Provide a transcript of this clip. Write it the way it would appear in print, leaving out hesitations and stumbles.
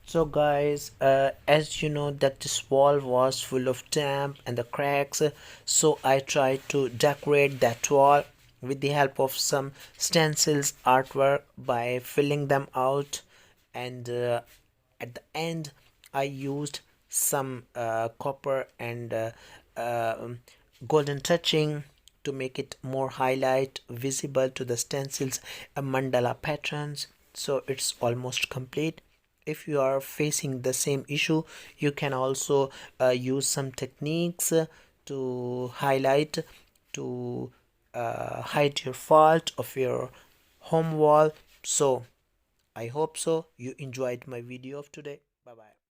So guys, as you know that this wall was full of damp and the cracks, so I tried to decorate that wall with the help of some stencils artwork by filling them out, and at the end I used some copper and golden touching to make it more highlight visible to the stencils and mandala patterns. So it's almost complete. If you are facing the same issue, you can also use some techniques to highlight, to hide your fault of your home wall. So I hope so you enjoyed my video of today. Bye bye.